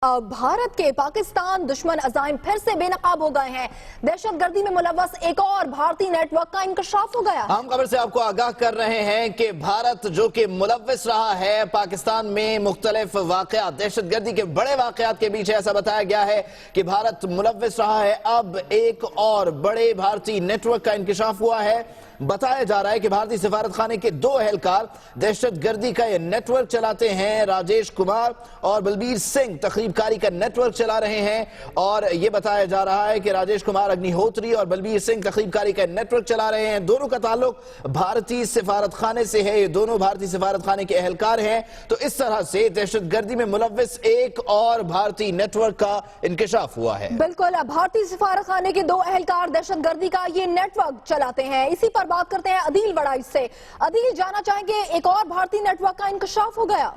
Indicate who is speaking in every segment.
Speaker 1: भारत के पाकिस्तान दुश्मन अज़ाइम फिर से बेनकाब हो गए हैं। दहशतगर्दी में मुलव्वस एक और भारतीय नेटवर्क का इंकशाफ हो गया।
Speaker 2: हम खबर से आपको आगाह कर रहे हैं कि भारत जो कि मुलव्वस रहा है पाकिस्तान में मुख्तलिफ वाकयात, दहशतगर्दी के बड़े वाकयात के बीच ऐसा बताया गया है कि भारत मुलव्वस रहा है। अब एक और बड़े भारतीय नेटवर्क का इंकशाफ हुआ है। बताया जा रहा है कि भारतीय सिफारत खाने के दो अहलकार दहशतगर्दी का यह नेटवर्क चलाते हैं। राजेश कुमार और बलबीर सिंह तकरीबकारी का नेटवर्क चला रहे हैं और यह बताया जा रहा है कि राजेश कुमार अग्निहोत्री और बलबीर सिंह तकरीबकारी का नेटवर्क चला रहे हैं। दोनों का ताल्लुक भारतीय सिफारत खाने से है। ये दोनों भारतीय सिफारत खाने के अहलकार हैं। तो इस तरह से दहशतगर्दी में मुलव्वस एक और भारतीय नेटवर्क का इंकशाफ हुआ है।
Speaker 1: बिल्कुल, भारतीय सिफारत खाने के दो अहलकार दहशतगर्दी का ये नेटवर्क चलाते हैं। इसी पर बात करते हैं अदील वड़ाइच से। अदील, जानना चाहेंगे एक और भारतीय नेटवर्क का इंकशाफ हो गया?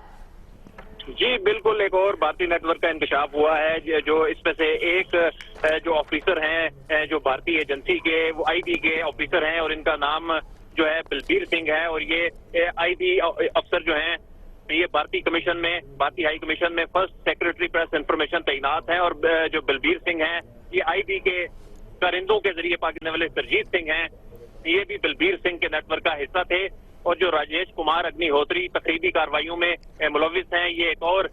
Speaker 3: जी बिल्कुल, एक और भारतीय नेटवर्क का इंकशाफ हुआ है। जो इसमें से एक जो ऑफिसर हैं, जो भारतीय एजेंसी के, वो आईबी के ऑफिसर हैं और इनका नाम जो है बलबीर सिंह है। और ये आईबी अफसर जो हैं ये भारतीय कमीशन में, भारतीय हाई कमीशन में फर्स्ट सेक्रेटरी प्रेस इंफॉर्मेशन तैनात है। और जो बलबीर सिंह हैं ये आईबी के कारिंदों के जरिए पाकिस्तान वाले सरजीत सिंह हैं, ये भी बलबीर सिंह के नेटवर्क का हिस्सा थे। और जो राजेश कुमार अग्निहोत्री तकरीबी कार्रवाइयों में मुलव्विस हैं, ये एक और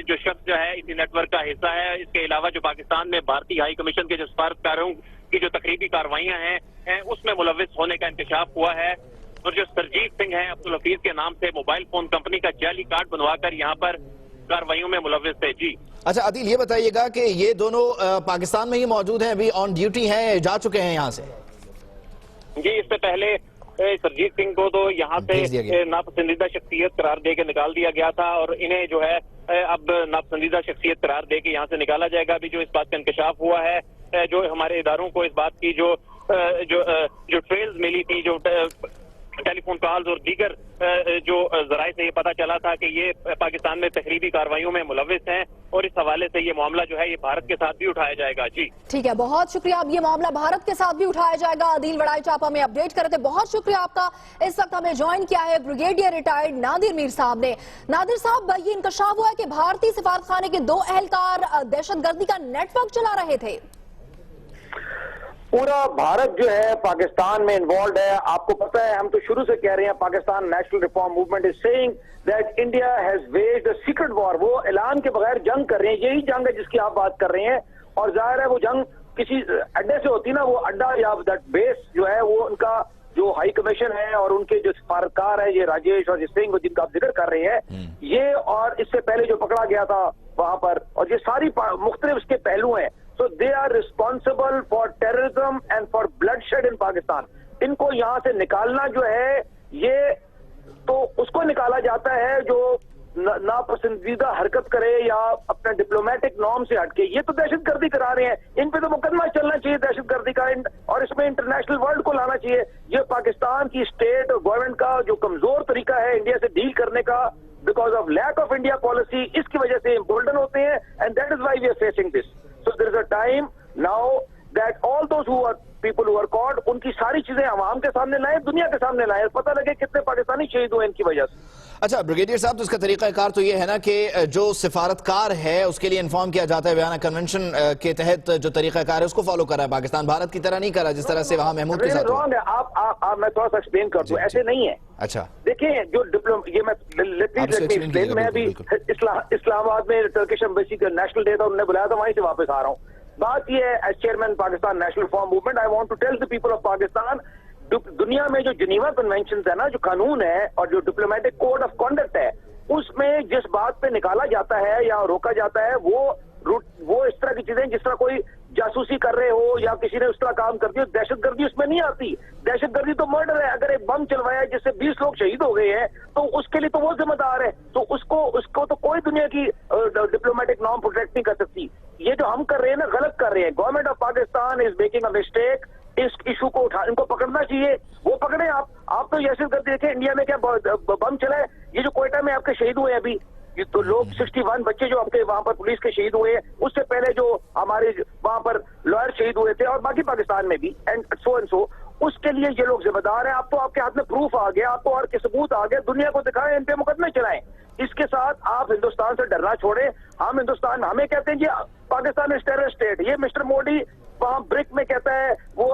Speaker 3: जो शख्स जो है इसी नेटवर्क का हिस्सा है। इसके अलावा जो पाकिस्तान में भारतीय हाई कमीशन के जो सिफारतकारों की जो तकरीबी कार्रवाइयां हैं उसमें मुलव्विस होने का इंकशाफ हुआ है। और जो सरजीत सिंह हैं अब्दुल हफीज के नाम से मोबाइल फोन कंपनी का जाली कार्ड बनवाकर यहाँ पर कार्रवाइयों में मुलव्विस थे। जी
Speaker 2: अच्छा अदील, ये बताइएगा कि ये दोनों पाकिस्तान में ही मौजूद हैं, अभी ऑन ड्यूटी हैं, जा चुके हैं यहाँ से?
Speaker 3: जी, इससे पहले सरजीत सिंह को तो यहाँ से नापसंदीदा शख्सियत करार दे के निकाल दिया गया था और इन्हें जो है अब नापसंदीदा शख्सियत करार दे के यहाँ से निकाला जाएगा। अभी जो इस बात का इंकशाफ हुआ है, जो हमारे इदारों को इस बात की जो ट्रेल्स मिली थी, जो टेलीफोन कॉल्स और दीगर जो जराए से ये पता चला था कि ये पाकिस्तान में तकरीबी कार्रवाइयों में मुलव्विस हैं और इस हवाले से ये मामला जो है ये भारत के साथ भी उठाया जाएगा। जी
Speaker 1: ठीक है, बहुत शुक्रिया। अब ये मामला भारत के साथ भी उठाया जाएगा। अदील वड़ाइच आप हमें अपडेट कर रहे थे, बहुत शुक्रिया आपका। इस वक्त हमें ज्वाइन किया है ब्रिगेडियर रिटायर्ड नादिर मीर साहब ने। नादिर साहब, ये इंकशाफ हुआ है कि भारतीय सिफारत खाने के दो अहलकार दहशतगर्दी का नेटवर्क चला रहे थे।
Speaker 4: पूरा भारत जो है पाकिस्तान में इन्वॉल्व है। आपको पता है, हम तो शुरू से कह रहे हैं, Pakistan national reform movement is saying that India has waged a secret war. वो ऐलान के बगैर जंग कर रहे हैं। यही जंग है जिसकी आप बात कर रहे हैं। और जाहिर है वो जंग किसी अड्डे से होती ना, वो अड्डा या दैट बेस जो है वो उनका जो हाई कमीशन है और उनके जो सिफारतकार है, ये राजेश और सिंह जिनका आप जिक्र कर रहे हैं, ये और इससे पहले जो पकड़ा गया था वहां पर, और ये सारी मुख्तलिफ इसके पहलू हैं। So they are responsible for terrorism and for bloodshed in Pakistan. इनको यहाँ से निकालना जो है, ये तो उसको निकाला जाता है जो नापसंदीदा हरकत करे या अपने डिप्लोमेटिक नॉर्म से हटके। ये तो दहशतगर्दी करा रहे हैं, इन पे तो मुकदमा चलना चाहिए दहशतगर्दी का, और इसमें इंटरनेशनल वर्ल्ड को लाना चाहिए। ये पाकिस्तान की स्टेट और गवर्नमेंट का जो कमजोर तरीका है इंडिया से डील करने का, because of lack of India policy, इसकी वजह से इम्पोर्टेंट होते हैं। And that is why we are facing this. So there is a time now that all those people who are caught, उनकी सारी चीजें आवाम के सामने लाए, दुनिया के सामने लाए, पता लगे कितने पाकिस्तानी शहीद हुए इनकी वजह से।
Speaker 2: अच्छा ब्रिगेडियर साहब, तो इसका तरीकाकार तो ये है ना कि जो सिफारतकार है उसके लिए इन्फॉर्म किया जाता है, वियना कन्वेंशन के तहत जो तरीकाकार है उसको फॉलो कर रहा है पाकिस्तान, भारत की तरह नहीं कर रहा जिस तरह से वहां महमूद के साथ
Speaker 4: रॉन्ग है। आप मैं थोड़ा सा एक्सप्लेन कर दूं, ऐसे नहीं है।
Speaker 2: अच्छा
Speaker 4: देखिए, जो ये मैं अभी इस्लामाबाद में टर्किश एम्बेसी का नेशनल डे था, उन्होंने बुलाया था, वहीं से वापस आ रहा हूँ। बात यह है, as chairman Pakistan national reform movement, I want to tell the people of Pakistan, दुनिया में जो जिनीवा कन्वेंशन है ना, जो कानून है और जो डिप्लोमेटिक कोड ऑफ कॉन्डक्ट है, उसमें जिस बात पे निकाला जाता है या रोका जाता है वो इस तरह की चीजें, जिस तरह कोई जासूसी कर रहे हो या किसी ने उस तरह काम कर दिया, दहशतगर्दी उसमें नहीं आती। दहशतगर्दी तो मर्डर है। अगर एक बम चलवाया जिससे 20 लोग शहीद हो गए हैं तो उसके लिए तो वो जिम्मेदार है। तो उसको तो कोई दुनिया की डिप्लोमेटिक नॉर्म प्रोटेक्ट नहीं कर सकती। ये जो हम कर रहे हैं ना, गलत कर रहे हैं। Government of Pakistan is making a mistake. इस इशू को इनको पकड़ना चाहिए, वो पकड़े। आप तो ऐसे करते देखें, इंडिया में क्या बम चला है, ये जो क्वेटा में आपके शहीद हुए हैं अभी, ये तो लोग 61 बच्चे जो आपके वहां पर पुलिस के शहीद हुए हैं, उससे पहले जो हमारे वहां पर लॉयर शहीद हुए थे, और बाकी पाकिस्तान में भी, एंड सो उसके लिए ये लोग जिम्मेदार हैं। अब तो आपके हाथ में प्रूफ आ गया, आपको और के सबूत आ गए, दुनिया को दिखाएं, इन पे मुकदमे चलाएं। इसके साथ आप हिंदुस्तान से डरना छोड़ें। हम हिंदुस्तान, हमें कहते हैं जी पाकिस्तान इज टेरर स्टेट। ये मिस्टर मोदी वहां ब्रिक में कहता है, वो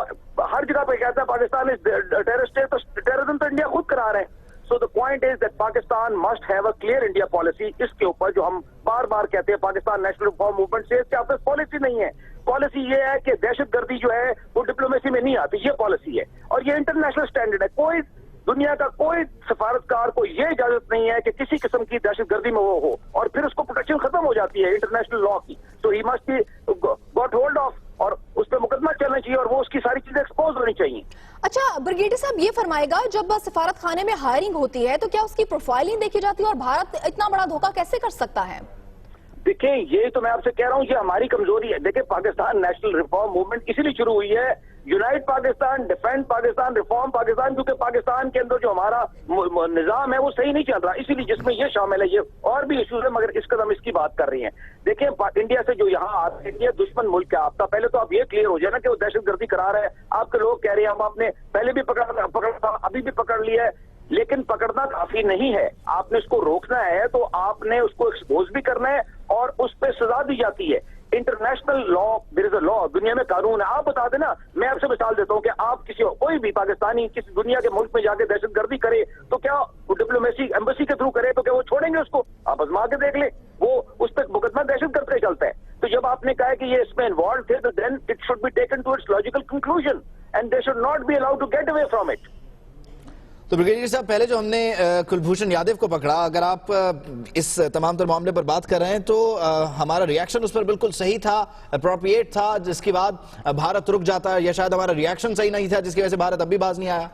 Speaker 4: हर जगह पे कहता है पाकिस्तान इज टेरर स्टेट, तो टेररिज्म तो इंडिया खुद करा रहा है। So the point is that Pakistan must have a clear India policy. इसके ऊपर जो हम बार बार कहते हैं पाकिस्तान नेशनल रिफॉर्म मूवमेंट से, इसके पास पॉलिसी नहीं है। पॉलिसी ये है कि दहशतगर्दी जो है वो डिप्लोमेसी में नहीं आती, ये पॉलिसी है और ये इंटरनेशनल स्टैंडर्ड है। कोई दुनिया का कोई सफारतकार को ये इजाजत नहीं है कि किसी किस्म की दहशतगर्दी में वो हो, और फिर उसको प्रोटेक्शन खत्म हो जाती है इंटरनेशनल लॉ की। So he must be got hold of और उस पर मुकदमा चलना चाहिए और वो उसकी सारी चीजें एक्सपोज होनी चाहिए।
Speaker 1: अच्छा ब्रिगेडियर साहब, ये फरमाएगा, जब सफारत खाने में हायरिंग होती है तो क्या उसकी प्रोफाइलिंग देखी जाती है, और भारत इतना बड़ा धोखा कैसे कर सकता है?
Speaker 4: देखिए, ये तो मैं आपसे कह रहा हूँ, ये हमारी कमजोरी है। देखिए, पाकिस्तान नेशनल रिफॉर्म मूवमेंट इसीलिए शुरू हुई है, unite Pakistan, defend Pakistan, reform Pakistan, क्योंकि पाकिस्तान के अंदर जो हमारा निजाम है वो सही नहीं चल रहा, इसीलिए जिसमें ये शामिल है। ये और भी इश्यूज है मगर इस कदम इसकी बात कर रही हैं। देखिए, इंडिया से जो यहाँ आते हैं, दुश्मन मुल्क है आपका, पहले तो आप ये क्लियर हो जाए ना कि वो दहशतगर्दी करा रहा है। आपके लोग कह रहे हैं हम आपने पहले भी पकड़ा, अभी भी पकड़ लिया है, लेकिन पकड़ना काफी नहीं है। आपने उसको रोकना है तो आपने उसको एक्सपोज भी करना है और उस पर सजा दी जाती है। International law, there is a law, दुनिया में कानून है। आप बता देना, मैं आपसे मिसाल देता हूं कि आप कोई भी पाकिस्तानी किसी दुनिया के मुल्क में जाके दहशतगर्दी करे तो क्या डिप्लोमेसी एम्बेसी के थ्रू करे तो क्या वो छोड़ेंगे उसको? आप आजमा के देख ले, वो उस तक मुकदमा दहशतगर्द का चलता है। तो जब आपने कहा कि ये इसमें इन्वॉल्व थे, तो then it should be taken to its logical conclusion and they should not be allowed to get away from it.
Speaker 2: तो ब्रिगेडियर साहब, पहले जो हमने कुलभूषण यादव को पकड़ा, अगर आप इस तमाम तर मामले पर बात कर रहे हैं तो हमारा रिएक्शन उस पर बिल्कुल सही था, अप्रोप्रिएट था, जिसके बाद भारत रुक जाता है, या शायद हमारा रिएक्शन सही नहीं था जिसकी वजह से भारत अब भी बाज नहीं आया?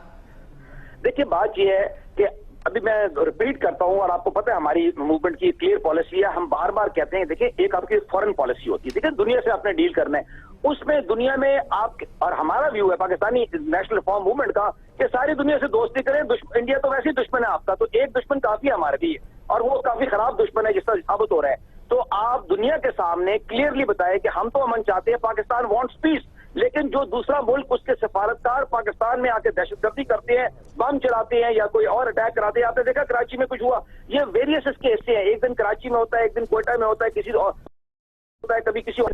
Speaker 4: देखिए, बात यह है कि अभी मैं रिपीट करता हूं और आपको पता है हमारी मूवमेंट की क्लियर पॉलिसी है। हम बार बार कहते हैं, देखिए, एक आपकी फॉरेन पॉलिसी होती है, देखिए दुनिया से आपने डील करना है, उसमें दुनिया में आप, और हमारा व्यू है पाकिस्तानी नेशनल रिफॉर्म मूवमेंट का कि सारी दुनिया से दोस्ती करें। इंडिया तो वैसे ही दुश्मन है आपका, तो एक दुश्मन काफी है हमारे लिए, और वो काफी खराब दुश्मन है जिस तरह साबित हो रहा है। तो आप दुनिया के सामने क्लियरली बताएं कि हम तो अमन चाहते हैं, पाकिस्तान वांट्स पीस, लेकिन जो दूसरा मुल्क उसके सफारतकार पाकिस्तान में आके दहशतगर्दी करते हैं, बम चलाते हैं या कोई और अटैक कराते हैं। आपने देखा कराची में कुछ हुआ, ये वेरियस इसके हिस्से हैं, एक दिन कराची में होता है, एक दिन कोयटा में होता है, किसी और होता है, कभी किसी और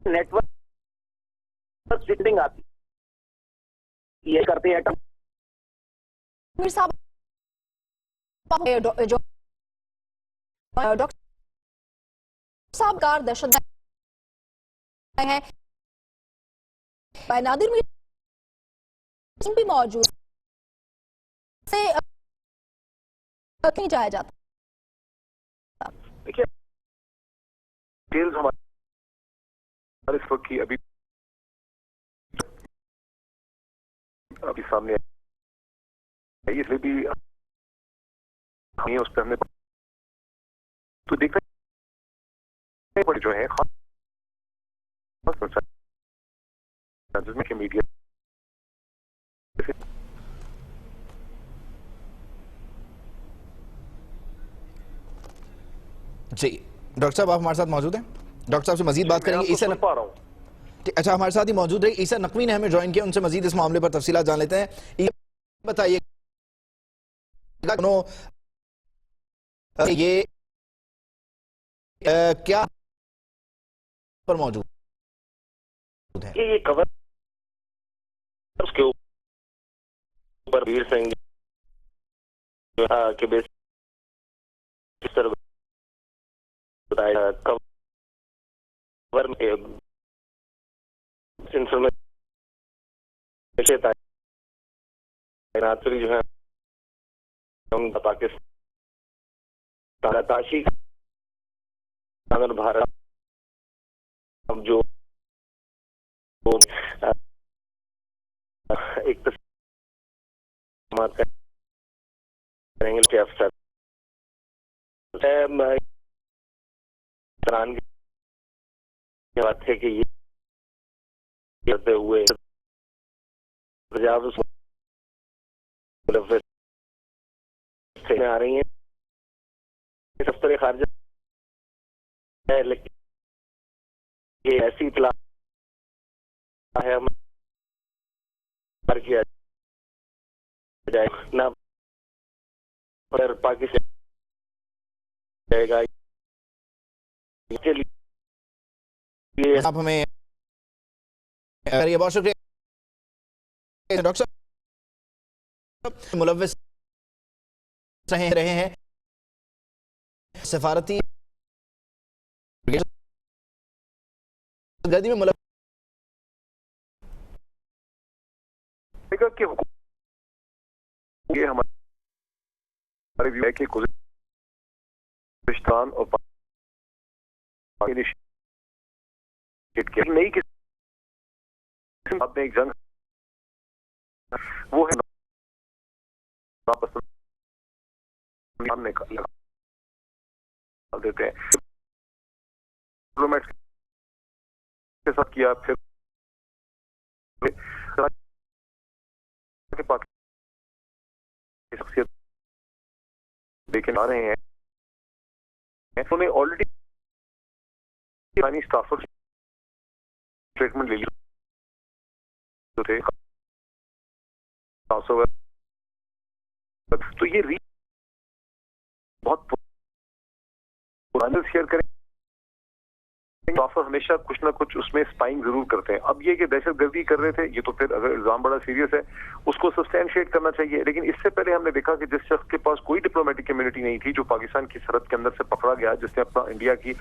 Speaker 4: नेटवर्क सिटिंग आती ये करते हैं।
Speaker 1: मीर साहब, डॉक्टर साहब कार दहशत है, नादिर मीर भी मौजूद से नहीं जाया जाता।
Speaker 5: देखिए, डिटेल्स हमारे इस वक्त की अभी सामने आई, इसलिए भी उस पर हमने तो देखा जो है जिसमें कि मीडिया
Speaker 2: जी, डॉक्टर साहब आप हमारे साथ मौजूद हैं? डॉक्टर साहब से मजीद बात करेंगे। ईसा
Speaker 5: पा रहा हूँ।
Speaker 2: अच्छा, हमारे साथ ही मौजूद रहे ईसा नकवी ने हमें ज्वाइन किया, उनसे मजीद इस मामले पर तफसीलात जान लेते हैं। बताइए, ये क्या पर मौजूद है?
Speaker 5: ये कवर उसके ऊपर वीर सिंह के बेस बताया कवर में इंफॉर्मेशन तैनात जो है पाकिस्तान ताशी अगर भारत जो एक करेंगे के अफसर की बात है कि ये करते हुए आ रही है दफ्तर खारजा है, लेकिन ये ऐसी इतला है हम किया जाए ना पर पाकिस्तान जाएगा
Speaker 4: के लिए
Speaker 2: आप हमें करिए, बहुत शुक्रिया डॉक्टर साहब। मुलव्विस रहे हैं सफारती गर्दी में मुलव्विस
Speaker 5: कि ये हमारे व्यू है कि गुलिस्तान और नई किस्म आपने एक जंग वो है सामने लगा देते हैं डिप्लोमेट के साथ किया, फिर शख्सियत लेकिन आ रहे हैं उन्होंने ऑलरेडी पाकिस्तानी स्टाफर स्टेटमेंट ले लिया थे तो ये बहुत पुराने शेयर करें स्टाफर हमेशा कुछ ना कुछ उसमें स्पाइंग जरूर करते हैं। अब ये कि दहशतगर्दी कर रहे थे, ये तो फिर अगर इल्जाम बड़ा सीरियस है उसको सब्सटैंशिएट करना चाहिए, लेकिन इससे पहले हमने देखा कि जिस शख्स के पास कोई डिप्लोमेटिक कम्युनिटी नहीं थी, जो पाकिस्तान की सरहद के अंदर से पकड़ा गया, जिसने अपना इंडिया की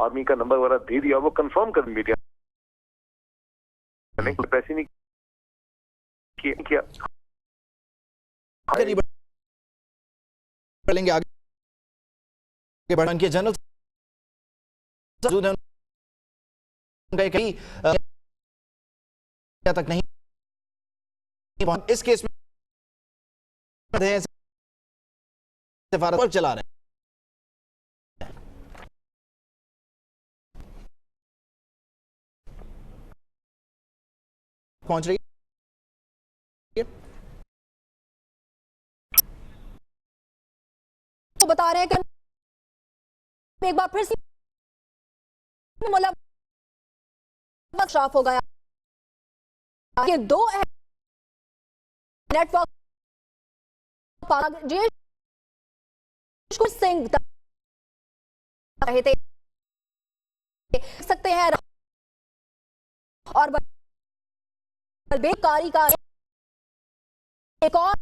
Speaker 5: आर्मी का नंबर वगैरह दे दिया, वो कंफर्म कर मीडिया ने पैसे नहीं किया
Speaker 2: बढ़ेंगे आगे बढ़न के जनरल मौजूद हैं, उनका कहीं तक नहीं इस केस में सिफारत पर चला रहे हैं। पहुंच रही है,
Speaker 1: तो बता रहे हैं कि एक बार फिर से मुलव्वस साफ हो गया। ये दो नेटवर्क सिंह रहे थे सकते हैं और बेकारी का एक और